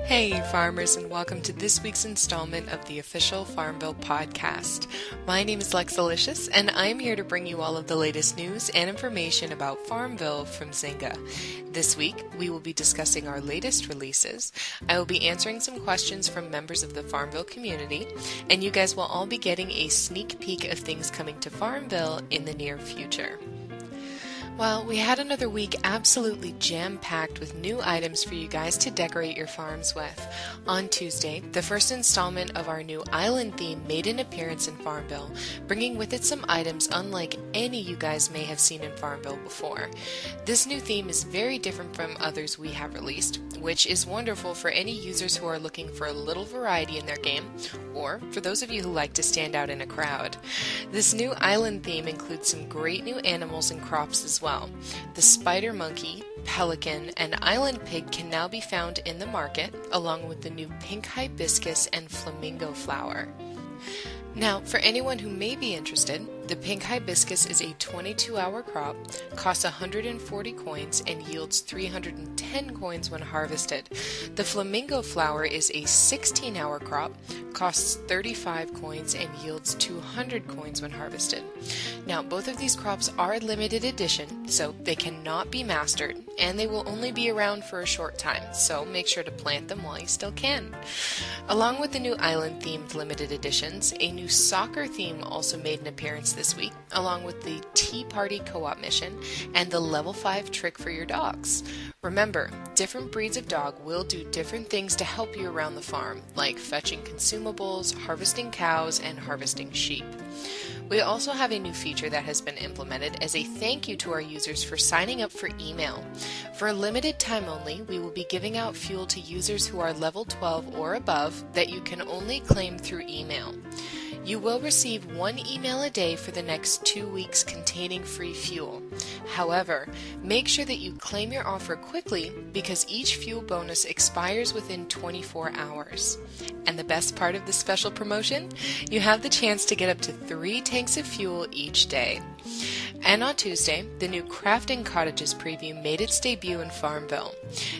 Hey farmers, and welcome to this week's installment of the official FarmVille podcast. My name is Lexalicious, and I'm here to bring you all of the latest news and information about FarmVille from Zynga. This week, we will be discussing our latest releases. I will be answering some questions from members of the FarmVille community, and you guys will all be getting a sneak peek of things coming to FarmVille in the near future. Well, we had another week absolutely jam-packed with new items for you guys to decorate your farms with. On Tuesday, the first installment of our new island theme made an appearance in FarmVille, bringing with it some items unlike any you guys may have seen in FarmVille before. This new theme is very different from others we have released, which is wonderful for any users who are looking for a little variety in their game, or for those of you who like to stand out in a crowd. This new island theme includes some great new animals and crops as well. The spider monkey, pelican, and island pig can now be found in the market, along with the new pink hibiscus and flamingo flower. Now, for anyone who may be interested, the pink hibiscus is a 22-hour crop, costs 140 coins, and yields 310 coins when harvested. The flamingo flower is a 16-hour crop, costs 35 coins, and yields 200 coins when harvested. Now, both of these crops are limited edition, so they cannot be mastered, and they will only be around for a short time, so make sure to plant them while you still can. Along with the new island-themed limited editions, a new soccer theme also made an appearance this week, along with the Tea Party co-op mission and the level 5 trick for your dogs. Remember, different breeds of dog will do different things to help you around the farm, like fetching consumables, harvesting cows, and harvesting sheep. We also have a new feature that has been implemented as a thank you to our users for signing up for email. For a limited time only, we will be giving out fuel to users who are level 12 or above that you can only claim through email. You will receive one email a day for the next 2 weeks containing free fuel. However, make sure that you claim your offer quickly because each fuel bonus expires within 24 hours. And the best part of this special promotion? You have the chance to get up to 3 tanks of fuel each day. And on Tuesday, the new Crafting Cottages preview made its debut in FarmVille.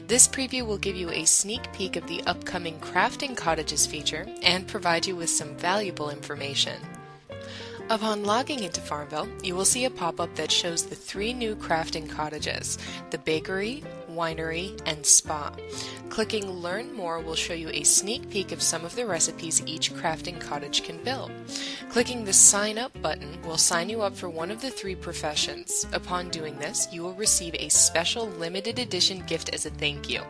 This preview will give you a sneak peek of the upcoming Crafting Cottages feature and provide you with some valuable information. Upon logging into FarmVille, you will see a pop-up that shows the 3 new crafting cottages, the bakery, winery, and spa. Clicking Learn More will show you a sneak peek of some of the recipes each crafting cottage can build. Clicking the Sign Up button will sign you up for one of the 3 professions. Upon doing this, you will receive a special limited edition gift as a thank you.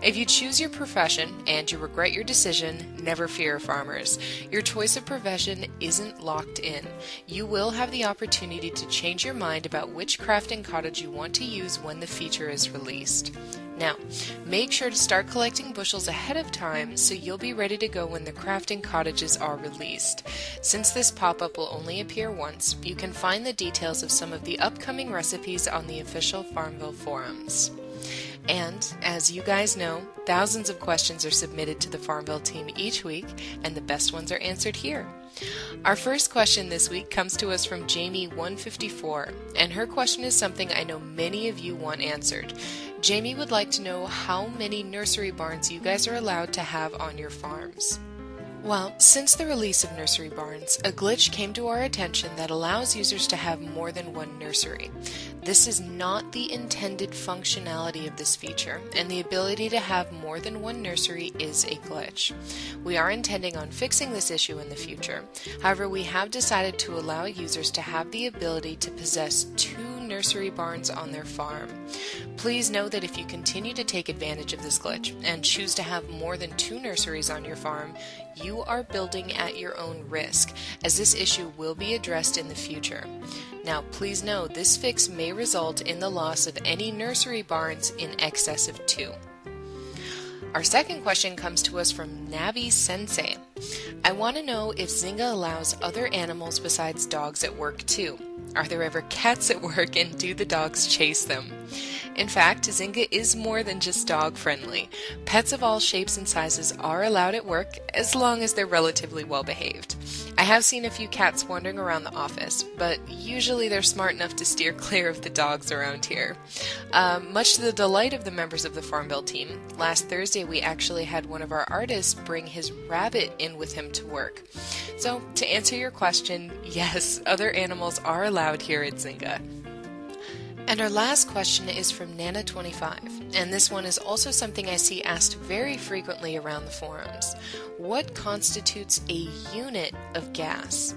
If you choose your profession and you regret your decision, never fear, farmers. Your choice of profession isn't locked in. You will have the opportunity to change your mind about which crafting cottage you want to use when the feature is released. Now, make sure to start collecting bushels ahead of time so you'll be ready to go when the crafting cottages are released. Since this pop-up will only appear once, you can find the details of some of the upcoming recipes on the official FarmVille forums. And, as you guys know, thousands of questions are submitted to the FarmVille team each week, and the best ones are answered here. Our first question this week comes to us from Jamie154, and her question is something I know many of you want answered. Jamie would like to know how many nursery barns you guys are allowed to have on your farms. Well, since the release of nursery barns, a glitch came to our attention that allows users to have more than one nursery. This is not the intended functionality of this feature, and the ability to have more than one nursery is a glitch. We are intending on fixing this issue in the future. However, we have decided to allow users to have the ability to possess 2 nursery barns on their farm. Please know that if you continue to take advantage of this glitch and choose to have more than 2 nurseries on your farm, you are building at your own risk, as this issue will be addressed in the future. Now, please know this fix may result in the loss of any nursery barns in excess of 2. Our second question comes to us from Navi Sensei. I want to know if Zynga allows other animals besides dogs at work too. Are there ever cats at work, and do the dogs chase them? In fact, Zynga is more than just dog-friendly. Pets of all shapes and sizes are allowed at work as long as they're relatively well behaved. I have seen a few cats wandering around the office, but usually they're smart enough to steer clear of the dogs around here. Much to the delight of the members of the FarmVille team, last Thursday we actually had one of our artists bring his rabbit in with him to work. So, to answer your question, yes, other animals are allowed here at Zynga. And our last question is from Nana25, and this one is also something I see asked very frequently around the forums. What constitutes a unit of gas?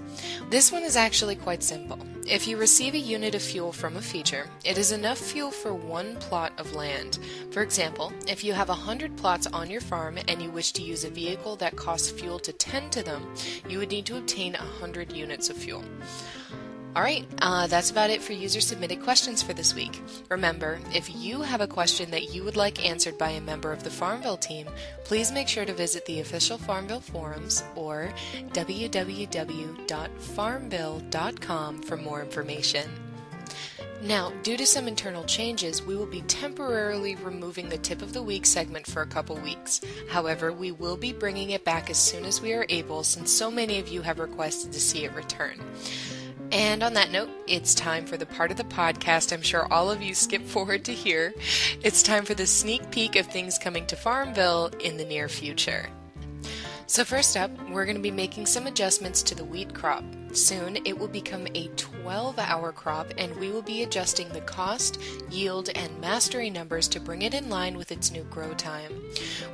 This one is actually quite simple. If you receive a unit of fuel from a feature, it is enough fuel for one plot of land. For example, if you have 100 plots on your farm and you wish to use a vehicle that costs fuel to tend to them, you would need to obtain 100 units of fuel. Alright, that's about it for user-submitted questions for this week. Remember, if you have a question that you would like answered by a member of the FarmVille team, please make sure to visit the official FarmVille forums or www.farmville.com for more information. Now, due to some internal changes, we will be temporarily removing the Tip of the Week segment for a couple weeks. However, we will be bringing it back as soon as we are able, since so many of you have requested to see it return. And on that note, it's time for the part of the podcast I'm sure all of you skip forward to hear. It's time for the sneak peek of things coming to FarmVille in the near future. So first up, we're going to be making some adjustments to the wheat crop. Soon, it will become a 12-hour crop, and we will be adjusting the cost, yield, and mastery numbers to bring it in line with its new grow time.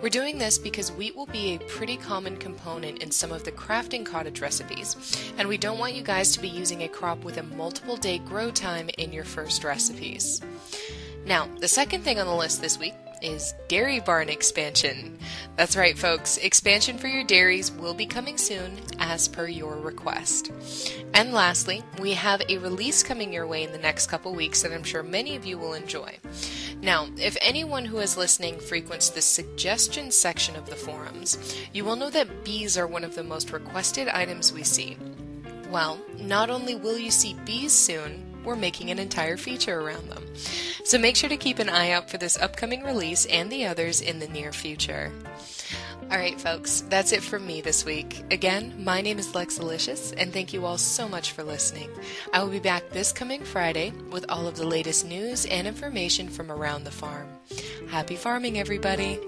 We're doing this because wheat will be a pretty common component in some of the crafting cottage recipes, and we don't want you guys to be using a crop with a multiple-day grow time in your first recipes. Now, the second thing on the list this week is dairy barn expansion. That's right, folks. Expansion for your dairies will be coming soon as per your request. And lastly, we have a release coming your way in the next couple weeks that I'm sure many of you will enjoy. Now, if anyone who is listening frequents the suggestion section of the forums, you will know that bees are one of the most requested items we see. Well, not only will you see bees soon, we're making an entire feature around them. So make sure to keep an eye out for this upcoming release and the others in the near future. Alright folks, that's it from me this week. Again, my name is Lexalicious, and thank you all so much for listening. I will be back this coming Friday with all of the latest news and information from around the farm. Happy farming, everybody!